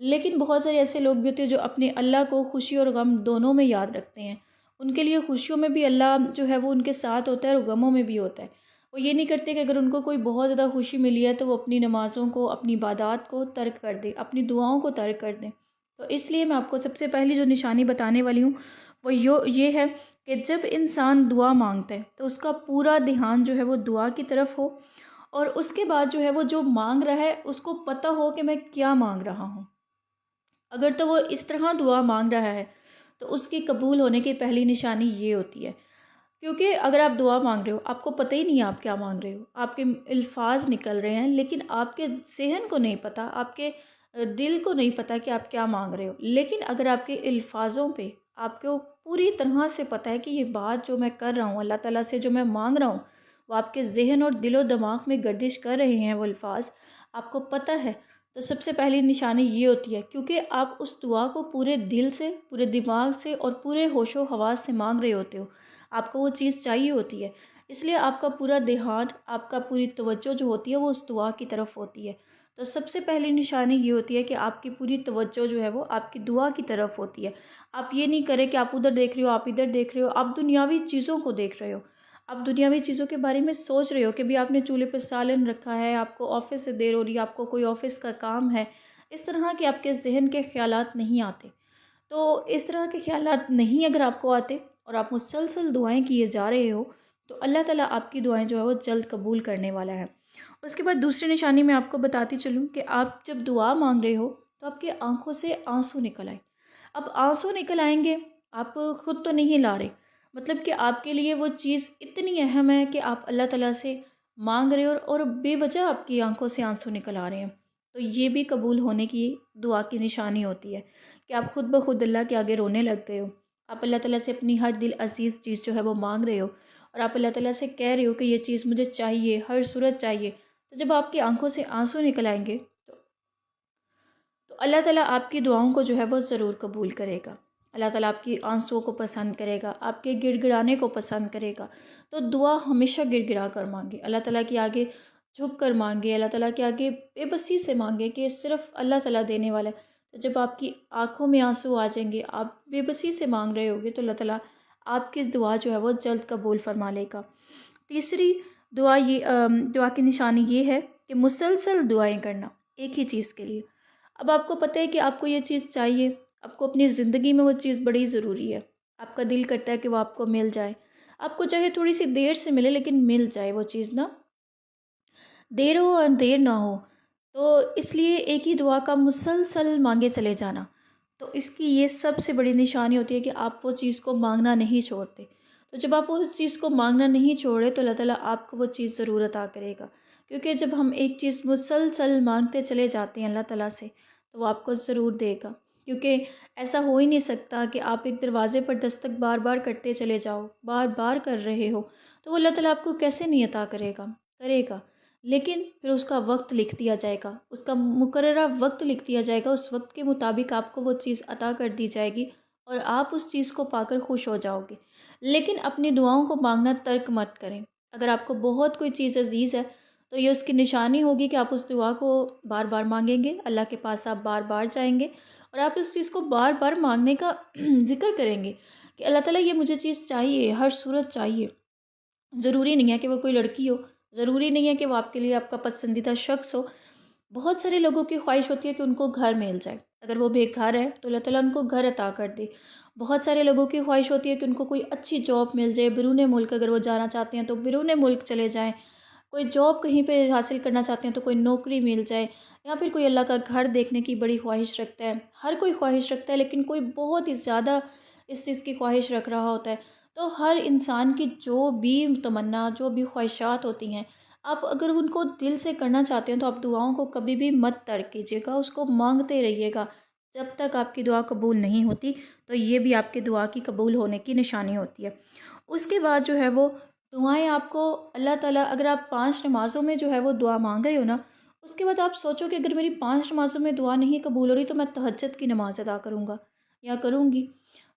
لیکن بہت سارے ایسے لوگ بھی ہوتے ہیں جو اپنے اللہ کو خوشی اور غم دونوں میں یاد رکھتے ہیں. ان کے لیے خوشیوں میں بھی اللہ جو ہے وہ ان کے ساتھ ہوتا ہے اور غموں میں بھی ہوتا ہے. وہ یہ نہیں کرتے کہ اگر ان کو کوئی بہت زیادہ خوشی ملی ہے تو وہ اپنی نمازوں کو، اپنی عبادات کو ترک کر دیں، اپنی دعاؤں کو ترک کر دیں. تو اس لیے میں آپ کو سب سے پہلی جو نشانی بتانے والی ہوں وہ یہ ہے کہ جب انسان دعا مانگتا ہے تو اس کا پورا دھیان جو ہے وہ دعا کی طرف ہو، اور اس کے بعد جو ہے وہ جو مانگ رہا ہے اس کو پتہ ہو کہ میں کیا مانگ رہا ہوں. اگر تو وہ اس طرح دعا مانگ رہا ہے تو اس کی قبول ہونے کی پہلی نشانی یہ ہوتی ہے. کیونکہ اگر آپ دعا مانگ رہے ہو، آپ کو پتہ ہی نہیں ہے آپ کیا مانگ رہے ہو، آپ کے الفاظ نکل رہے ہیں لیکن آپ کے ذہن کو نہیں پتہ، آپ کے دل کو نہیں پتہ کہ آپ کیا مانگ رہے ہو. لیکن اگر آپ کے الفاظوں پہ آپ کو پوری طرح سے پتہ ہے کہ یہ بات جو میں کر رہا ہوں اللہ تعالیٰ سے، جو میں مانگ رہا ہوں وہ آپ کے ذہن اور دل و دماغ میں گردش کر رہے ہیں، وہ الفاظ آپ کو پتہ ہے، تو سب سے پہلی نشانی یہ ہوتی ہے. کیونکہ آپ اس دعا کو پورے دل سے، پورے دماغ سے اور پورے ہوش و حواس سے مانگ رہے ہوتے ہو، آپ کو وہ چیز چاہیے ہوتی ہے. اس لیے آپ کا پورا دھیان، آپ کا پوری توجہ جو ہوتی ہے وہ اس دعا کی طرف ہوتی ہے. تو سب سے پہلی نشانی یہ ہوتی ہے کہ آپ کی پوری توجہ جو ہے وہ آپ کی دعا کی طرف ہوتی ہے. آپ یہ نہیں کریں کہ آپ ادھر دیکھ رہے ہو، آپ ادھر دیکھ رہے ہو، آپ دنیاوی چیزوں کو دیکھ رہے ہو، آپ دنیاوی چیزوں کے بارے میں سوچ رہے ہو کہ بھی آپ نے چولہے پہ سالن رکھا ہے، آپ کو آفس سے دیر ہو رہی ہے، آپ کو کوئی آفس کا کام ہے. اس طرح کے آپ کے ذہن کے خیالات نہیں آتے. تو اس طرح کے خیالات نہیں اگر آپ کو آتے اور آپ مسلسل دعائیں کیے جا رہے ہو تو اللہ تعالیٰ آپ کی دعائیں جو ہے وہ جلد قبول کرنے والا ہے. اس کے بعد دوسری نشانی میں آپ کو بتاتی چلوں کہ آپ جب دعا مانگ رہے ہو تو آپ کی آنکھوں سے آنسو نکل آئے. اب آنسو نکل آئیں گے، آپ خود تو نہیں لا رہے، مطلب کہ آپ کے لیے وہ چیز اتنی اہم ہے کہ آپ اللہ تعالیٰ سے مانگ رہے ہو اور بے وجہ آپ کی آنکھوں سے آنسو نکل آ رہے ہیں. تو یہ بھی قبول ہونے کی دعا کی نشانی ہوتی ہے کہ آپ خود بخود اللہ کے آگے رونے لگ گئے ہو. آپ اللہ تعالیٰ سے اپنی ہر دل عزیز چیز جو ہے وہ مانگ رہے ہو اور آپ اللہ تعالیٰ سے کہہ رہے ہو کہ یہ چیز مجھے چاہیے، ہر صورت چاہیے. تو جب آپ کی آنکھوں سے آنسو نکل آئیں گے تو اللہ تعالیٰ آپ کی دعاؤں کو جو ہے وہ ضرور قبول کرے گا. اللہ تعالیٰ آپ کی آنسوؤں کو پسند کرے گا، آپ کے گڑ گڑانے کو پسند کرے گا. تو دعا ہمیشہ گڑ گڑا کر مانگے، اللہ تعالیٰ کے آگے جھک کر مانگے، اللہ تعالیٰ کے آگے بے بسی سے مانگے کہ صرف اللہ تعالیٰ دینے والا ہے. تو جب آپ کی آنکھوں میں آنسو آ جائیں گے، آپ بے بسی سے مانگ رہے ہوگے تو اللہ تعالیٰ آپ کی دعا جو ہے وہ جلد قبول فرما لے گا. تیسری دعا کی نشانی یہ ہے کہ مسلسل دعائیں کرنا ایک ہی چیز کے لیے. اب آپ کو پتہ ہے کہ آپ کو یہ چیز چاہیے، آپ کو اپنی زندگی میں وہ چیز بڑی ضروری ہے، آپ کا دل کرتا ہے کہ وہ آپ کو مل جائے. آپ کو چاہے تھوڑی سی دیر سے ملے لیکن مل جائے وہ چیز، نا دیر ہو اور دیر نہ ہو. تو اس لیے ایک ہی دعا کا مسلسل مانگے چلے جانا، تو اس کی یہ سب سے بڑی نشانی ہوتی ہے کہ آپ وہ چیز کو مانگنا نہیں چھوڑتے. تو جب آپ اس چیز کو مانگنا نہیں چھوڑے تو اللہ تعالیٰ آپ کو وہ چیز ضرور عطا کرے گا. کیونکہ جب ہم ایک چیز مسلسل مانگتے چلے جاتے ہیں اللہ تعالیٰ سے تو وہ آپ کو ضرور دے گا. کیونکہ ایسا ہو ہی نہیں سکتا کہ آپ ایک دروازے پر دستک بار بار کرتے چلے جاؤ، بار بار کر رہے ہو، تو وہ اللہ تعالیٰ آپ کو کیسے نہیں عطا کرے گا؟ کرے گا، لیکن پھر اس کا وقت لکھ دیا جائے گا، اس کا مقررہ وقت لکھ دیا جائے گا، اس وقت کے مطابق آپ کو وہ چیز عطا کر دی جائے گی اور آپ اس چیز کو پا کر خوش ہو جاؤ گے. لیکن اپنی دعاؤں کو مانگنا ترک مت کریں. اگر آپ کو بہت کوئی چیز عزیز ہے تو یہ اس کی نشانی ہوگی کہ آپ اس دعا کو بار بار مانگیں گے، اللہ کے پاس آپ بار بار جائیں گے اور آپ اس چیز کو بار بار مانگنے کا ذکر کریں گے کہ اللہ تعالیٰ یہ مجھے چیز چاہیے، ہر صورت چاہیے. ضروری نہیں ہے کہ وہ کوئی لڑکی ہو، ضروری نہیں ہے کہ وہ آپ کے لیے آپ کا پسندیدہ شخص ہو. بہت سارے لوگوں کی خواہش ہوتی ہے کہ ان کو گھر مل جائے، اگر وہ بے گھر ہے تو اللہ تعالیٰ ان کو گھر عطا کر دے. بہت سارے لوگوں کی خواہش ہوتی ہے کہ ان کو کوئی اچھی جاب مل جائے، بیرون ملک اگر وہ جانا چاہتے ہیں تو بیرون ملک چلے جائیں، کوئی جاب کہیں پہ حاصل کرنا چاہتے ہیں تو کوئی نوکری مل جائے، یا پھر کوئی اللہ کا گھر دیکھنے کی بڑی خواہش رکھتا ہے. ہر کوئی خواہش رکھتا ہے لیکن کوئی بہت ہی زیادہ اس چیز کی خواہش رکھ رہا ہوتا ہے. تو ہر انسان کی جو بھی تمنا، جو بھی خواہشات ہوتی ہیں، آپ اگر ان کو دل سے کرنا چاہتے ہیں تو آپ دعاؤں کو کبھی بھی مت ترک کیجیے گا، اس کو مانگتے رہیے گا جب تک آپ کی دعا قبول نہیں ہوتی. تو یہ بھی آپ کی دعا کی قبول ہونے کی نشانی ہوتی ہے. اس کے بعد جو ہے وہ دعائیں آپ کو اللہ تعالیٰ، اگر آپ 5 نمازوں میں جو ہے وہ دعا مانگ رہے ہو نا، اس کے بعد آپ سوچو کہ اگر میری 5 نمازوں میں دعا نہیں قبول ہو رہی تو میں تہجد کی نماز ادا کروں گا یا کروں گی.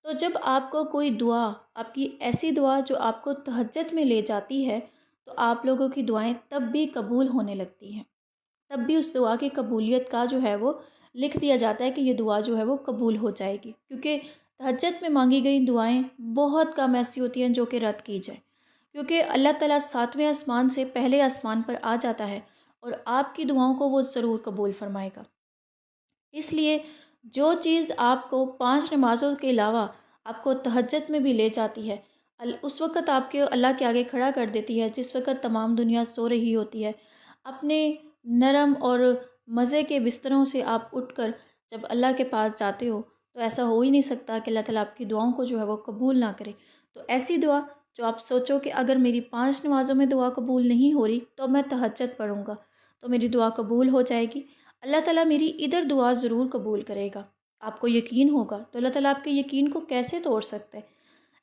تو جب آپ کو کوئی دعا، آپ کی ایسی دعا جو آپ کو تہجد میں لے جاتی ہے، تو آپ لوگوں کی دعائیں تب بھی قبول ہونے لگتی ہیں، تب بھی اس دعا کی قبولیت کا جو ہے وہ لکھ دیا جاتا ہے کہ یہ دعا جو ہے وہ قبول ہو جائے گی، کیونکہ تہجد میں مانگی گئی دعائیں بہت کم ایسی ہوتی ہیں جو کہ رد کی جائیں، کیونکہ اللہ تعالیٰ 7ویں آسمان سے پہلے آسمان پر آ جاتا ہے اور آپ کی دعاؤں کو وہ ضرور قبول فرمائے گا۔ اس لیے جو چیز آپ کو 5 نمازوں کے علاوہ آپ کو تہجد میں بھی لے جاتی ہے، اس وقت آپ کے اللہ کے آگے کھڑا کر دیتی ہے جس وقت تمام دنیا سو رہی ہوتی ہے، اپنے نرم اور مزے کے بستروں سے آپ اٹھ کر جب اللہ کے پاس جاتے ہو تو ایسا ہو ہی نہیں سکتا کہ اللہ تعالیٰ آپ کی دعاؤں کو جو ہے وہ قبول نہ کرے۔ تو ایسی دعا جو آپ سوچو کہ اگر میری 5 نمازوں میں دعا قبول نہیں ہو رہی تو میں تہجد پڑھوں گا تو میری دعا قبول ہو جائے گی، اللہ تعالیٰ میری ادھر دعا ضرور قبول کرے گا۔ آپ کو یقین ہوگا تو اللہ تعالیٰ آپ کے یقین کو کیسے توڑ سکتا ہے؟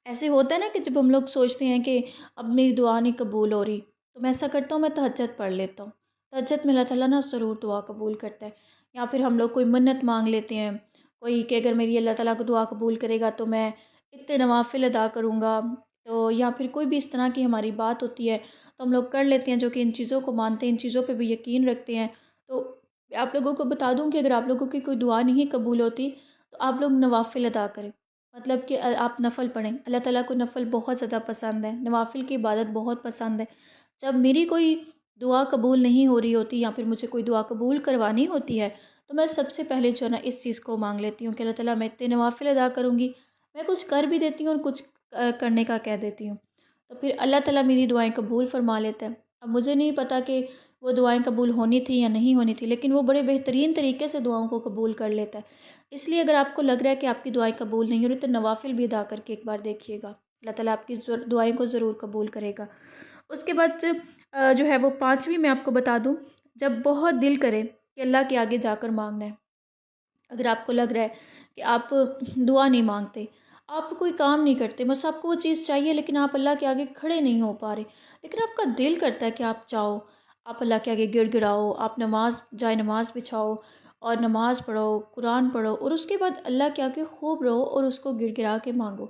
ایسے ہوتا ہے نا کہ جب ہم لوگ سوچتے ہیں کہ اب میری دعا نہیں قبول ہو رہی تو میں ایسا کرتا ہوں، میں تہجد پڑھ لیتا ہوں، تہجد میں اللہ تعالیٰ نا ضرور دعا قبول کرتا ہے۔ یا پھر ہم لوگ کوئی منت مانگ لیتے ہیں کوئی کہ اگر میری اللہ تعالیٰ کو دعا قبول کرے گا تو میں اتنے نوافل ادا کروں گا، تو یا پھر کوئی بھی اس طرح کی ہماری بات ہوتی ہے تو ہم لوگ کر لیتے ہیں جو کہ ان چیزوں کو مانتے ہیں، ان چیزوں پہ بھی یقین رکھتے ہیں۔ تو میں آپ لوگوں کو بتا دوں کہ اگر آپ لوگوں کی کوئی دعا نہیں قبول ہوتی تو آپ لوگ نوافل ادا کریں، مطلب کہ آپ نفل پڑھیں۔ اللہ تعالیٰ کو نفل بہت زیادہ پسند ہے، نوافل کی عبادت بہت پسند ہے۔ جب میری کوئی دعا قبول نہیں ہو رہی ہوتی یا پھر مجھے کوئی دعا قبول کروانی ہوتی ہے تو میں سب سے پہلے جو ہے نا اس چیز کو مانگ لیتی ہوں کہ اللہ تعالیٰ میں اتنے نوافل ادا کروں گی، میں کچھ کر بھی دیتی ہوں اور کچھ کرنے کا کہہ دیتی ہوں، تو پھر اللہ تعالیٰ میری دعائیں قبول فرما لیتا ہے۔ اب مجھے نہیں پتہ کہ وہ دعائیں قبول ہونی تھی یا نہیں ہونی تھی، لیکن وہ بڑے بہترین طریقے سے دعاؤں کو قبول کر لیتا ہے۔ اس لیے اگر آپ کو لگ رہا ہے کہ آپ کی دعائیں قبول نہیں ہو رہی تو نوافل بھی ادا کر کے ایک بار دیکھیے گا، اللہ تعالیٰ آپ کی دعائیں کو ضرور قبول کرے گا۔ اس کے بعد جو ہے وہ 5ویں میں آپ کو بتا دوں، جب بہت دل کرے کہ اللہ کے آگے جا کر مانگنا ہے، اگر آپ کو لگ رہا ہے کہ آپ دعا نہیں مانگتے، آپ کوئی کام نہیں کرتے، بس آپ کو وہ چیز چاہیے لیکن آپ اللہ کے آگے کھڑے نہیں ہو پا رہے، لیکن آپ کا دل کرتا ہے کہ آپ جاؤ، آپ اللہ کے آگے گڑ گڑاؤ، آپ جائے نماز بچھاؤ اور نماز پڑھو، قرآن پڑھو اور اس کے بعد اللہ کے آگے خوب رہو اور اس کو گڑ گڑا کے مانگو،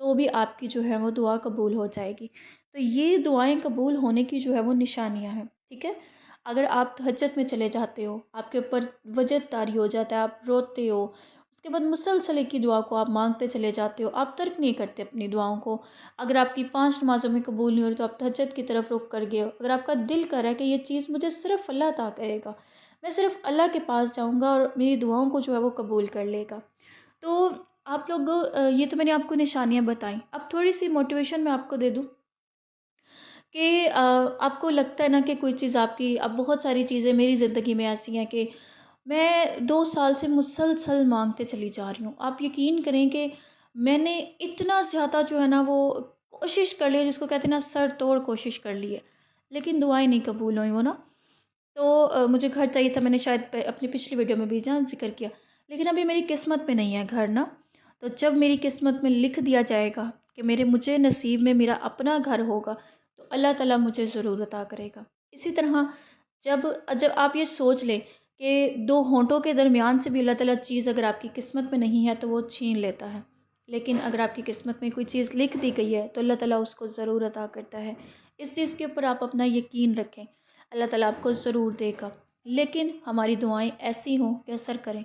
تو بھی آپ کی جو ہے وہ دعا قبول ہو جائے گی۔ تو یہ دعائیں قبول ہونے کی جو ہے وہ نشانیاں ہیں، ٹھیک ہے؟ اگر آپ تہجد میں چلے جاتے ہو، آپ کے اوپر وجد طاری ہو جاتا ہے، آپ روتے ہو، اس کے بعد مسلسل ایک ہی دعا کو آپ مانگتے چلے جاتے ہو، آپ ترک نہیں کرتے اپنی دعاؤں کو، اگر آپ کی 5 نمازوں میں قبول نہیں ہو رہی تو آپ تہجد کی طرف رخ کر گئے ہو، اگر آپ کا دل کر رہا ہے کہ یہ چیز مجھے صرف اللہ عطا کرے گا، میں صرف اللہ کے پاس جاؤں گا اور میری دعاؤں کو جو ہے وہ قبول کر لے گا، تو آپ لوگ یہ تو میں نے آپ کو نشانیاں بتائیں۔ اب تھوڑی سی موٹیویشن میں آپ کو دے دوں کہ آپ کو لگتا ہے نا کہ کوئی چیز آپ کی، اب بہت ساری چیزیں میری زندگی میں ایسی ہیں کہ میں 2 سال سے مسلسل مانگتے چلی جا رہی ہوں، آپ یقین کریں کہ میں نے اتنا زیادہ جو ہے نا وہ کوشش کر لی، جس کو کہتے ہیں نا سر توڑ کوشش کر لی ہے، لیکن دعائیں نہیں قبول ہوئیں وہ نا، تو مجھے گھر چاہیے تھا، میں نے شاید اپنی پچھلی ویڈیو میں بھی نا ذکر کیا، لیکن ابھی میری قسمت میں نہیں ہے گھر نا، تو جب میری قسمت میں لکھ دیا جائے گا کہ مجھے نصیب میں میرا اپنا گھر ہوگا تو اللہ تعالیٰ مجھے ضرور عطا کرے گا۔ اسی طرح جب آپ یہ سوچ لیں کہ 2 ہونٹوں کے درمیان سے بھی اللہ تعالیٰ چیز اگر آپ کی قسمت میں نہیں ہے تو وہ چھین لیتا ہے، لیکن اگر آپ کی قسمت میں کوئی چیز لکھ دی گئی ہے تو اللہ تعالیٰ اس کو ضرور عطا کرتا ہے۔ اس چیز کے اوپر آپ اپنا یقین رکھیں، اللہ تعالیٰ آپ کو ضرور دے گا، لیکن ہماری دعائیں ایسی ہوں کہ اثر کریں۔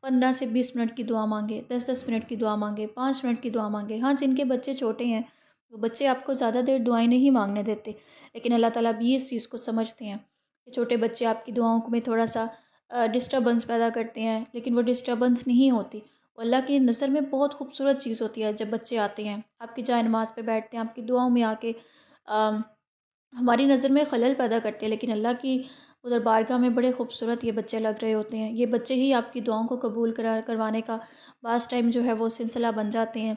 15 سے 20 منٹ کی دعا مانگے، 10 منٹ کی دعا مانگے، 5 منٹ کی دعا مانگے۔ ہاں، جن کے بچے چھوٹے ہیں وہ بچے آپ کو زیادہ دیر دعائیں نہیں مانگنے دیتے، لیکن اللہ تعالیٰ بھی اس چیز کو سمجھتے ہیں کہ چھوٹے بچے آپ کی دعاؤں میں تھوڑا سا ڈسٹربنس پیدا کرتے ہیں، لیکن وہ ڈسٹربنس نہیں ہوتی، وہ اللہ کی نظر میں بہت خوبصورت چیز ہوتی ہے۔ جب بچے آتے ہیں آپ کی جائے نماز پہ بیٹھتے ہیں، آپ کی دعاؤں میں آ کے ہماری نظر میں خلل پیدا کرتے ہیں، لیکن اللہ کی ادھر بارگاہ میں بڑے خوبصورت یہ بچے لگ رہے ہوتے ہیں، یہ بچے ہی آپ کی دعاؤں کو قبول کروانے کا بعض ٹائم جو ہے وہ سلسلہ بن جاتے ہیں۔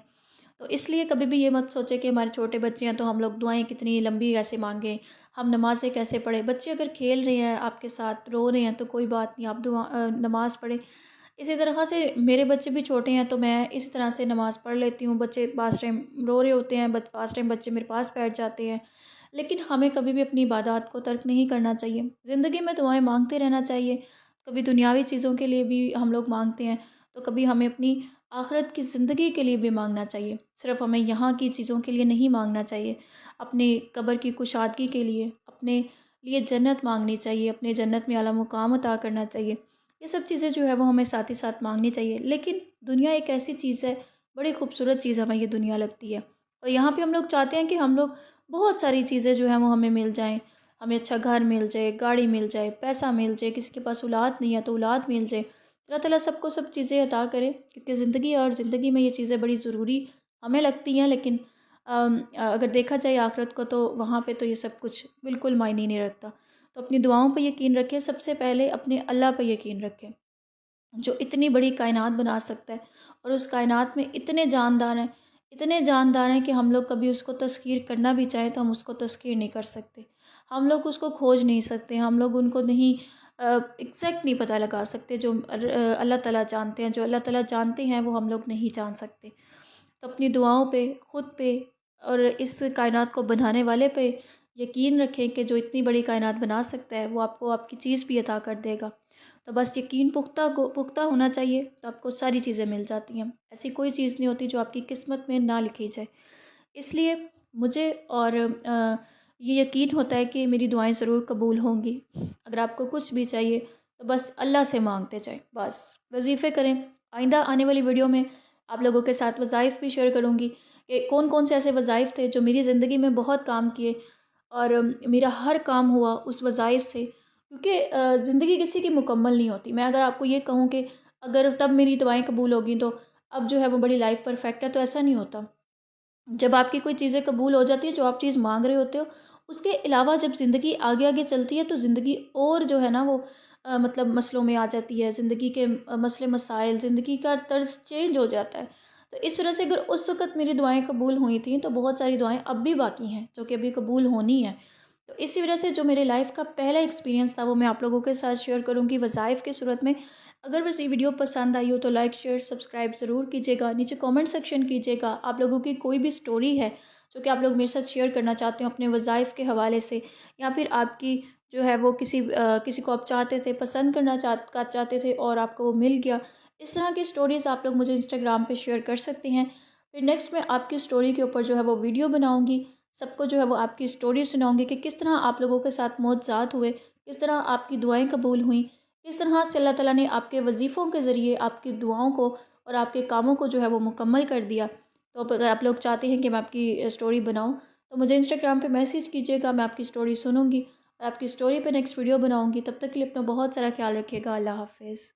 تو اس لیے کبھی بھی یہ مت سوچے کہ ہمارے چھوٹے بچے ہیں تو ہم لوگ دعائیں کتنی لمبی کیسے مانگیں، ہم نمازیں کیسے پڑھیں۔ بچے اگر کھیل رہے ہیں آپ کے ساتھ رو رہے ہیں تو کوئی بات نہیں، آپ نماز پڑھیں۔ اسی طرح سے میرے بچے بھی چھوٹے ہیں تو میں اسی طرح سے نماز پڑھ لیتی ہوں، بچے بعض ٹائم رو رہے ہوتے ہیں، بعض ٹائم بچے میرے پاس بیٹھ جاتے ہیں، لیکن ہمیں کبھی بھی اپنی عبادات کو ترک نہیں کرنا چاہیے، زندگی میں دعائیں مانگتے رہنا چاہیے۔ کبھی دنیاوی چیزوں کے لیے بھی ہم لوگ مانگتے ہیں تو کبھی ہمیں اپنی آخرت کی زندگی کے لیے بھی مانگنا چاہیے، صرف ہمیں یہاں کی چیزوں کے لیے نہیں مانگنا چاہیے، اپنے قبر کی کشادگی کے لیے، اپنے لیے جنت مانگنی چاہیے، اپنے جنت میں اعلیٰ مقام عطا کرنا چاہیے۔ یہ سب چیزیں جو ہے وہ ہمیں ساتھ ہی ساتھ مانگنی چاہیے۔ لیکن دنیا ایک ایسی چیز ہے، بڑی خوبصورت چیز ہمیں یہ دنیا لگتی ہے، اور یہاں پہ ہم لوگ چاہتے ہیں کہ ہم لوگ بہت ساری چیزیں جو ہیں وہ ہمیں مل جائیں، ہمیں اچھا گھر مل جائے، گاڑی مل جائے، پیسہ مل جائے، کسی کے پاس اولاد نہیں ہے تو اولاد مل جائے۔ اللہ تعالیٰ سب کو سب چیزیں عطا کرے، کیونکہ زندگی میں یہ چیزیں بڑی ضروری ہمیں لگتی ہیں، لیکن اگر دیکھا جائے آخرت کو تو وہاں پہ تو یہ سب کچھ بالکل معنی نہیں رکھتا۔ تو اپنی دعاؤں پہ یقین رکھیں، سب سے پہلے اپنے اللہ پہ یقین رکھیں، جو اتنی بڑی کائنات بنا سکتا ہے، اور اس کائنات میں اتنے جاندار ہیں کہ ہم لوگ کبھی اس کو تذکیر کرنا بھی چاہیں تو ہم اس کو تذکیر نہیں کر سکتے، ہم لوگ اس کو کھوج نہیں سکتے، ہم لوگ ان کو نہیں ایگزیکٹ نہیں پتہ لگا سکتے، جو اللہ تعالیٰ جانتے ہیں، جو اللہ تعالیٰ جانتے ہیں وہ ہم لوگ نہیں جان سکتے۔ تو اپنی دعاؤں پہ، خود پہ، اور اس کائنات کو بنانے والے پہ یقین رکھیں کہ جو اتنی بڑی کائنات بنا سکتا ہے وہ آپ کو آپ کی چیز بھی عطا کر دے گا۔ تو بس یقین پختہ ہونا چاہیے، تو آپ کو ساری چیزیں مل جاتی ہیں۔ ایسی کوئی چیز نہیں ہوتی جو آپ کی قسمت میں نہ لکھی جائے۔ اس لیے مجھے اور یہ یقین ہوتا ہے کہ میری دعائیں ضرور قبول ہوں گی۔ اگر آپ کو کچھ بھی چاہیے تو بس اللہ سے مانگتے جائیں، بس وظیفے کریں۔ آئندہ آنے والی ویڈیو میں آپ لوگوں کے ساتھ وظائف بھی شیئر کروں گی کہ کون کون سے ایسے وظائف تھے جو میری زندگی میں بہت کام کیے، اور میرا ہر کام ہوا اس وظائف سے، کیونکہ زندگی کسی کی مکمل نہیں ہوتی۔ میں اگر آپ کو یہ کہوں کہ اگر تب میری دعائیں قبول ہوگی تو اب جو ہے وہ بڑی لائف پرفیکٹ ہے، تو ایسا نہیں ہوتا۔ جب آپ کی کوئی چیزیں قبول ہو جاتی ہیں، جو آپ چیز مانگ رہے ہوتے ہو، اس کے علاوہ جب زندگی آگے آگے چلتی ہے تو زندگی اور جو ہے نا وہ مطلب مسئلوں میں آ جاتی ہے، زندگی کے مسئلے مسائل، زندگی کا طرز چینج ہو جاتا ہے۔ تو اس وجہ سے اگر اس وقت میری دعائیں قبول ہوئی تھیں تو بہت ساری دعائیں اب بھی باقی ہیں جو کہ ابھی قبول ہونی ہیں۔ تو اسی وجہ سے جو میرے لائف کا پہلا ایکسپیرینس تھا وہ میں آپ لوگوں کے ساتھ شیئر کروں گی وظائف کی صورت میں۔ اگر بس یہ ویڈیو پسند آئی ہو تو لائک، شیئر، سبسکرائب ضرور کیجیے گا، نیچے کامنٹ سیکشن کیجیے گا آپ لوگوں کی کوئی بھی سٹوری ہے جو کہ آپ لوگ میرے ساتھ شیئر کرنا چاہتے ہو اپنے وظائف کے حوالے سے، یا پھر آپ کی جو ہے وہ کسی کو آپ چاہتے تھے، پسند کرنا چاہتے تھے اور آپ کو وہ مل گیا۔ اس طرح کی سٹوریز آپ لوگ مجھے انسٹاگرام پہ شیئر کر سکتے ہیں۔ پھر نیکسٹ میں آپ کی سٹوری کے اوپر جو ہے وہ ویڈیو بناؤں گی، سب کو جو ہے وہ آپ کی سٹوری سناؤں گی کہ کس طرح آپ لوگوں کے ساتھ معجزات ہوئے، کس طرح آپ کی دعائیں قبول ہوئیں، کس طرح سے اللہ تعالیٰ نے آپ کے وظیفوں کے ذریعے آپ کی دعاؤں کو اور آپ کے کاموں کو جو ہے وہ مکمل کر دیا۔ تو اگر آپ لوگ چاہتے ہیں کہ میں آپ کی سٹوری بناؤں تو مجھے انسٹاگرام پہ میسیج کیجیے گا، میں آپ کی سٹوری سنوں گی اور آپ کی سٹوری پہ نیکسٹ ویڈیو بناؤں گی۔ تب تک کے لیے اپنا بہت سارا خیال رکھیے گا۔ اللہ حافظ۔